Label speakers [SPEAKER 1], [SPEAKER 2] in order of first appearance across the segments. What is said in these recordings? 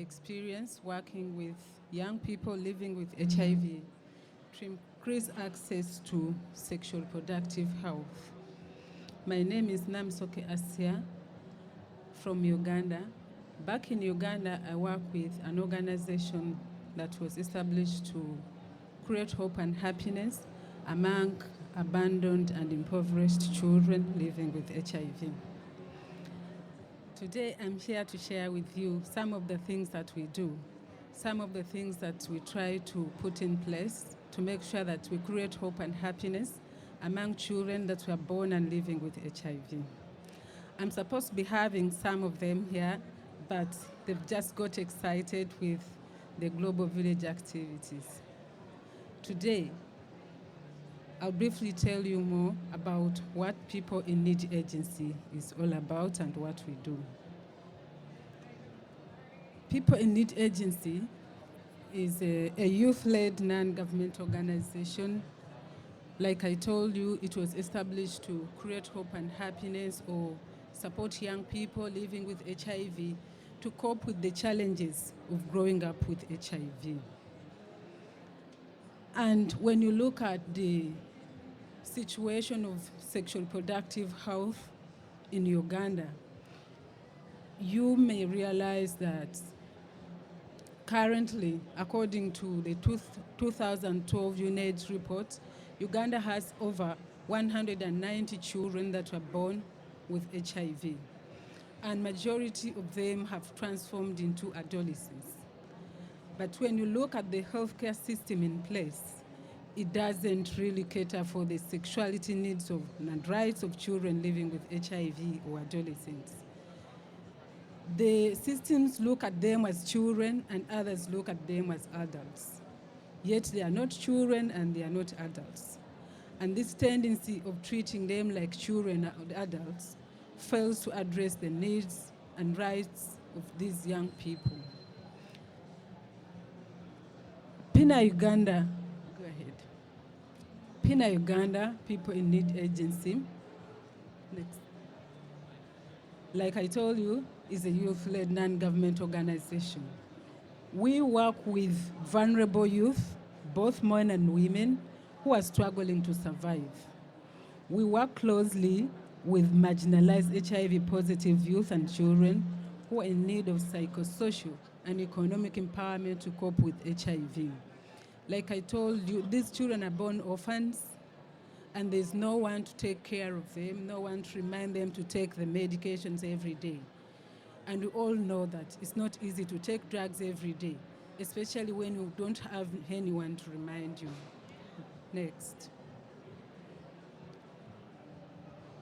[SPEAKER 1] experience working with young people living with HIV to increase access to sexual reproductive health. My name is Namusoke from Uganda. Back in Uganda, I work with an organization that was established to create hope and happiness among abandoned and impoverished children living with HIV. Today, I'm here to share with you some of the things that we do, some of the things that we try to put in place to make sure that we create hope and happiness among children that were born and living with HIV. I'm supposed to be having some of them here, but they've just got excited with the Global Village activities. Today, I'll briefly tell you more about what People in Need Agency is all about and what we do. People in Need Agency is a youth-led non-government organization. Like I told you, it was established to create hope and happiness or support young people living with HIV to cope with the challenges of growing up with HIV. And when you look at the situation of sexual reproductive health in Uganda, you may realize that currently, according to the 2012 UNAIDS report, Uganda has over 190 children that were born with HIV, and majority of them have transformed into adolescents. But when you look at the healthcare system in place, it doesn't really cater for the sexuality needs of and rights of children living with HIV or adolescents. The systems look at them as children and others look at them as adults. Yet they are not children and they are not adults. And this tendency of treating them like children and adults fails to address the needs and rights of these young people. PINA Uganda, go ahead. PINA Uganda, People in Need Agency. Next. Like I told you, is a youth-led non-government organization. We work with vulnerable youth, both men and women, who are struggling to survive. We work closely with marginalized HIV-positive youth and children who are in need of psychosocial and economic empowerment to cope with HIV. Like I told you, these children are born orphans, and there's no one to take care of them, no one to remind them to take the medications every day. And we all know that it's not easy to take drugs every day, especially when you don't have anyone to remind you. Next.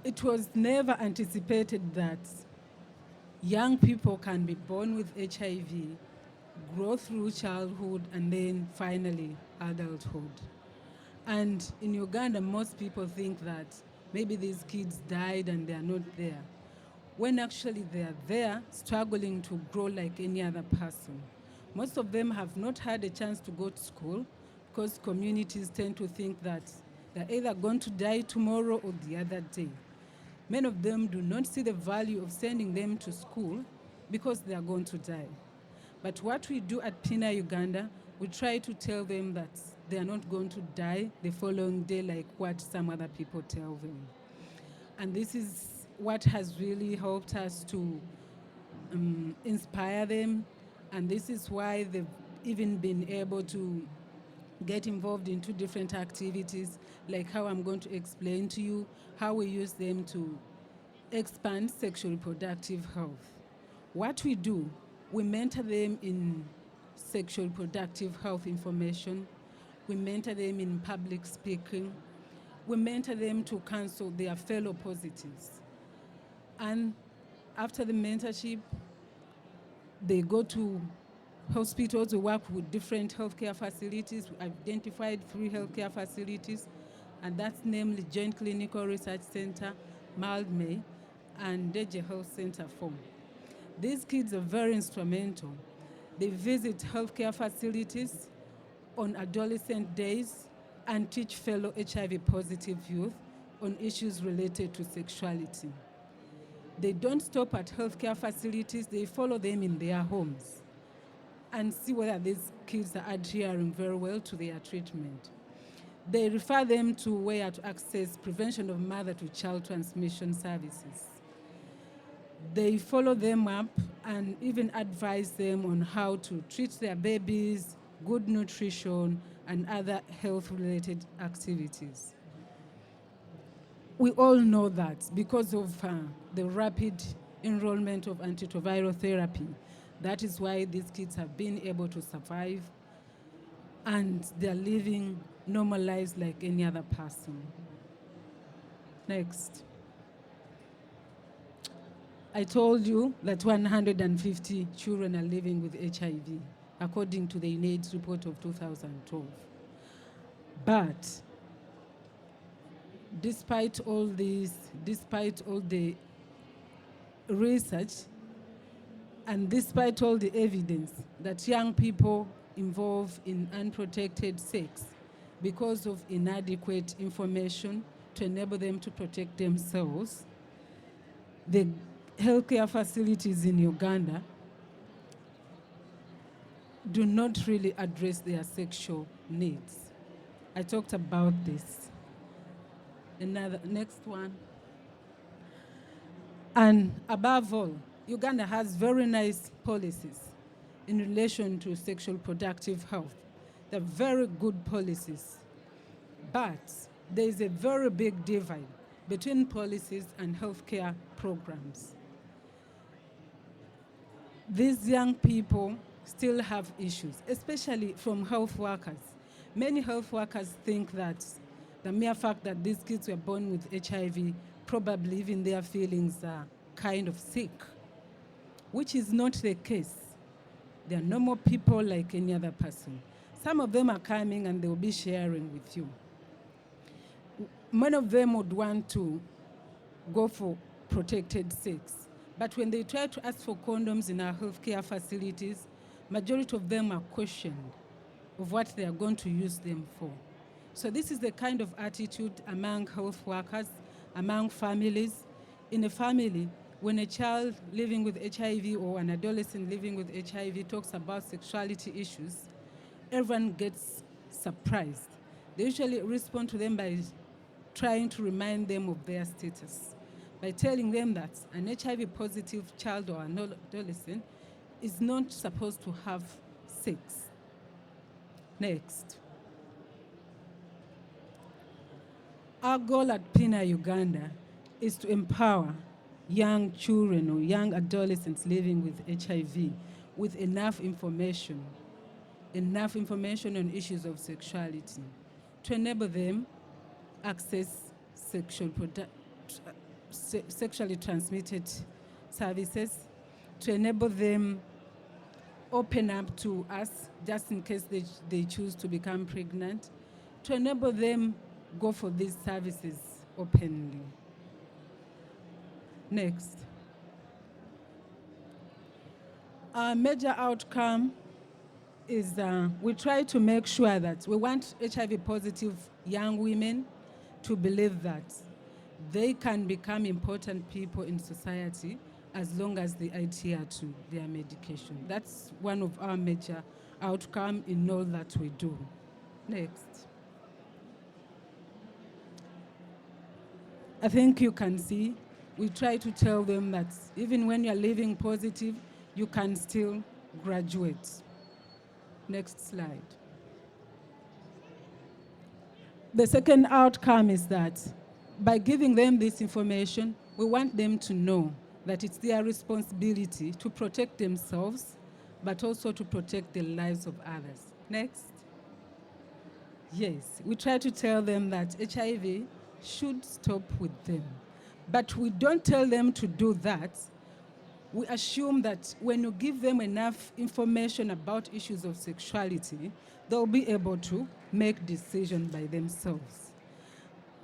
[SPEAKER 1] It was never anticipated that young people can be born with HIV, grow through childhood, and then finally adulthood. And in Uganda, most people think that maybe these kids died and they are not there, when actually they are there, struggling to grow like any other person. Most of them have not had a chance to go to school because communities tend to think that they're either going to die tomorrow or the other day. Many of them do not see the value of sending them to school because they are going to die. But what we do at PINA Uganda, we try to tell them that they are not going to die the following day like what some other people tell them. And this is what has really helped us to inspire them. And this is why they've even been able to get involved in 2 different activities, like how I'm going to explain to you how we use them to expand sexual reproductive health. What we do, we mentor them in sexual reproductive health information, we mentor them in public speaking, we mentor them to counsel their fellow positives. And after the mentorship, they go to hospitals. We work with different healthcare facilities. We identified 3 healthcare facilities, and that's namely Joint Clinical Research Center, Maldmay, and Deje Health Center FOM. These kids are very instrumental. They visit healthcare facilities on adolescent days and teach fellow HIV-positive youth on issues related to sexuality. They don't stop at healthcare facilities, they follow them in their homes. and see whether these kids are adhering very well to their treatment. They refer them to where to access prevention of mother-to-child transmission services. They follow them up and even advise them on how to treat their babies, good nutrition, and other health-related activities. We all know that because of the rapid enrollment of antiretroviral therapy, that is why these kids have been able to survive and they're living normal lives like any other person. Next. I told you that 150 children are living with HIV, according to the UNAIDS report of 2012. But despite all this, despite all the research, and despite all the evidence that young people involved in unprotected sex because of inadequate information to enable them to protect themselves, the healthcare facilities in Uganda do not really address their sexual needs. I talked about this. Next one. And above all, Uganda has very nice policies in relation to sexual reproductive health. They're very good policies. But there is a very big divide between policies and healthcare programs. These young people still have issues, especially from health workers. Many health workers think that the mere fact that these kids were born with HIV, probably even their feelings are kind of sick, which is not the case. They are normal people like any other person. Some of them are coming and they will be sharing with you. Many of them would want to go for protected sex. But when they try to ask for condoms in our healthcare facilities, majority of them are questioned of what they are going to use them for. So this is the kind of attitude among health workers, among families. In a family, when a child living with HIV or an adolescent living with HIV talks about sexuality issues, everyone gets surprised. They usually respond to them by trying to remind them of their status, by telling them that an HIV positive child or an adolescent is not supposed to have sex. Next. Our goal at PINA Uganda is to empower young children or young adolescents living with HIV with enough information on issues of sexuality to enable them access sexually transmitted services, to enable them open up to us just in case they choose to become pregnant, to enable them go for these services openly. Next. Our major outcome is we try to make sure that we want HIV positive young women to believe that they can become important people in society as long as they adhere to their medication. That's one of our major outcomes in all that we do. Next. I think you can see, we try to tell them that even when you're living positive, you can still graduate. Next slide. The second outcome is that by giving them this information, we want them to know that it's their responsibility to protect themselves, but also to protect the lives of others. Next. Yes, we try to tell them that HIV should stop with them. But we don't tell them to do that. We assume that when you give them enough information about issues of sexuality, they'll be able to make decisions by themselves.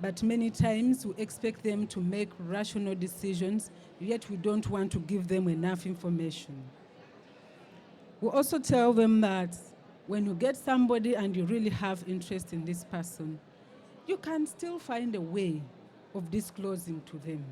[SPEAKER 1] But many times we expect them to make rational decisions, yet we don't want to give them enough information. We also tell them that when you get somebody and you really have interest in this person, you can still find a way of disclosing to them.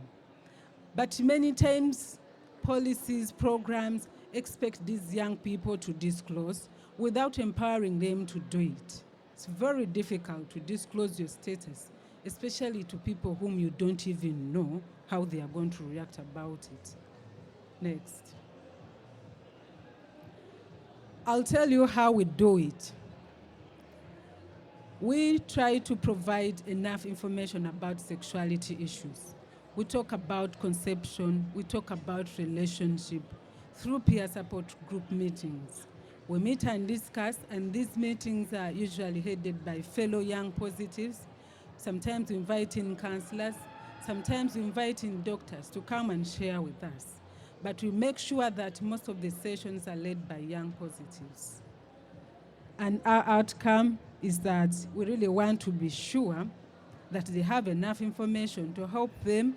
[SPEAKER 1] But many times, policies, programs, expect these young people to disclose without empowering them to do it. It's very difficult to disclose your status, especially to people whom you don't even know how they are going to react about it. Next. I'll tell you how we do it. We try to provide enough information about sexuality issues. We talk about conception, we talk about relationship through peer support group meetings. We meet and discuss, and these meetings are usually headed by fellow young positives. Sometimes we invite in counselors, sometimes we invite in doctors to come and share with us. But we make sure that most of the sessions are led by young positives. And our outcome is that we really want to be sure that they have enough information to help them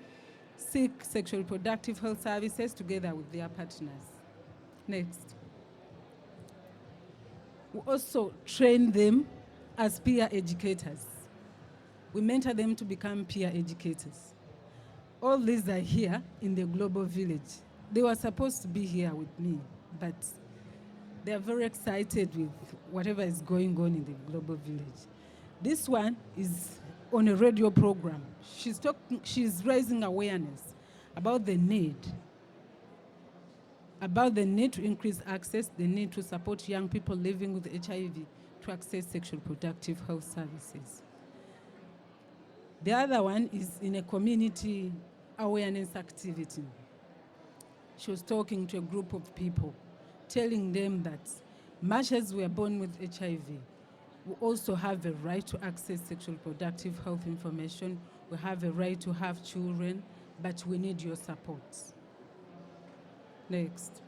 [SPEAKER 1] seek sexual reproductive health services together with their partners. Next. We also train them as peer educators. We mentor them to become peer educators. All these are here in the global village. They were supposed to be here with me, but they are very excited with whatever is going on in the global village. This one is on a radio program. She's raising awareness about the need to increase access, the need to support young people living with HIV to access sexual reproductive health services. The other one is in a community awareness activity. She was talking to a group of people, telling them that much as we are born with HIV, we also have a right to access sexual reproductive health information. We have a right to have children, but we need your support. Next.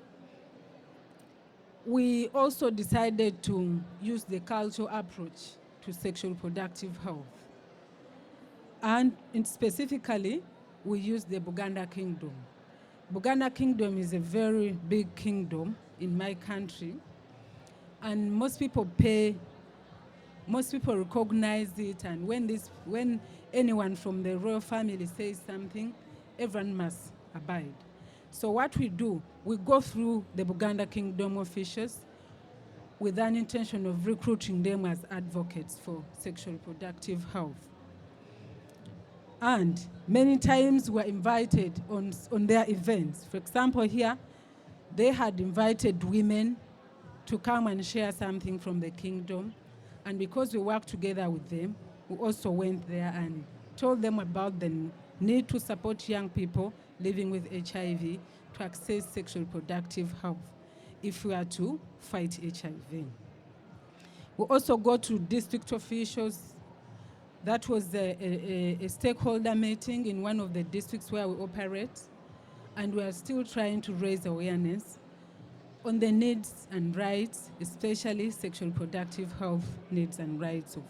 [SPEAKER 1] We also decided to use the cultural approach to sexual reproductive health. And specifically, we use the Buganda Kingdom. Buganda Kingdom is a very big kingdom in my country, and most people recognize it, and when anyone from the royal family says something, everyone must abide. So what we do, we go through the Buganda Kingdom officials with an intention of recruiting them as advocates for sexual reproductive health. And many times we're invited on their events. For example, here, they had invited women to come and share something from the kingdom. And because we work together with them, we also went there and told them about the need to support young people living with HIV to access sexual reproductive health if we are to fight HIV. We also go to district officials. That was a stakeholder meeting in one of the districts where we operate, and we are still trying to raise awareness on the needs and rights, especially sexual reproductive health needs and rights of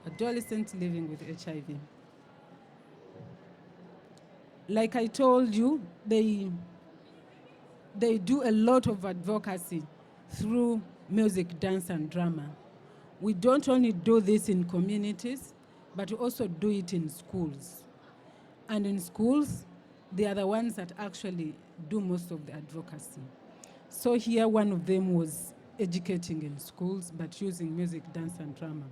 [SPEAKER 1] adolescents living with HIV. Like I told you, they do a lot of advocacy through music, dance, and drama. We don't only do this in communities, but we also do it in schools. And in schools, they are the ones that actually do most of the advocacy. So here, one of them was educating in schools, but using music, dance, and drama.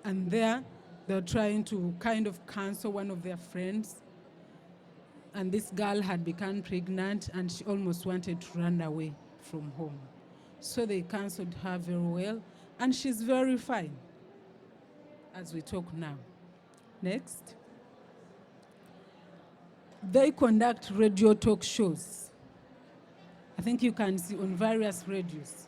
[SPEAKER 1] And there, they're trying to kind of counsel one of their friends. And this girl had become pregnant, and she almost wanted to run away from home. So they counseled her very well, and she's very fine as we talk now. Next. They conduct radio talk shows. I think you can see on various radios.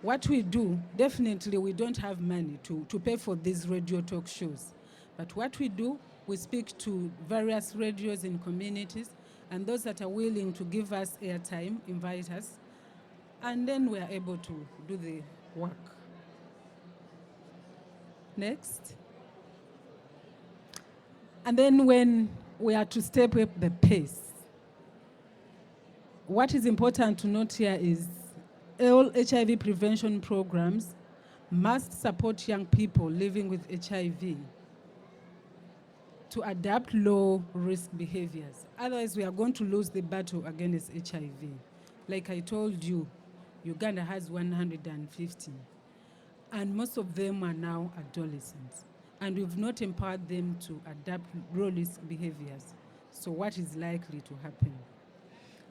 [SPEAKER 1] What we do, definitely we don't have money to pay for these radio talk shows. But what we do, we speak to various radios in communities, and those that are willing to give us airtime, invite us, and then we are able to do the work. Next. And then when we are to step up the pace, what is important to note here is all HIV prevention programs must support young people living with HIV to adapt low-risk behaviors. Otherwise, we are going to lose the battle against HIV. Like I told you, Uganda has 150, and most of them are now adolescents. And we've not empowered them to adapt low-risk behaviors. So what is likely to happen?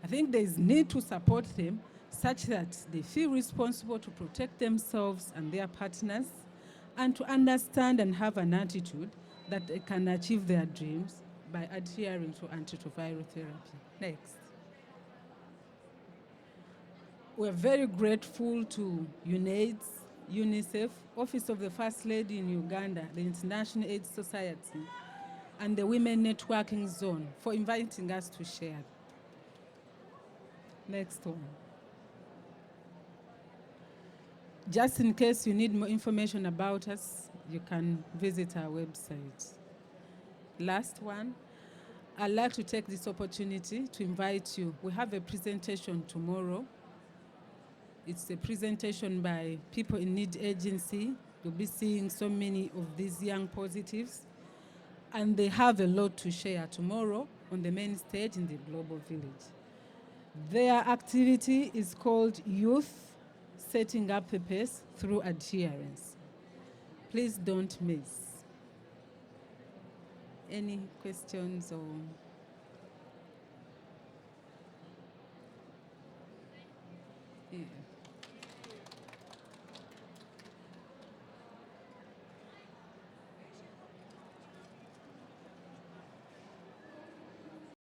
[SPEAKER 1] I think there is need to support them such that they feel responsible to protect themselves and their partners, and to understand and have an attitude that they can achieve their dreams by adhering to antiretroviral therapy. Next. We're very grateful to UNAIDS, UNICEF, Office of the First Lady in Uganda, the International AIDS Society, and the Women Networking Zone for inviting us to share. Next one. Just in case you need more information about us, you can visit our website. Last one. I'd like to take this opportunity to invite you. We have a presentation tomorrow. It's a presentation by People in Need Agency. You'll be seeing so many of these young positives, and they have a lot to share tomorrow on the main stage in the Global Village. Their activity is called Youth Setting Up a Pace Through Adherence. Please don't miss. Any questions or? Yeah.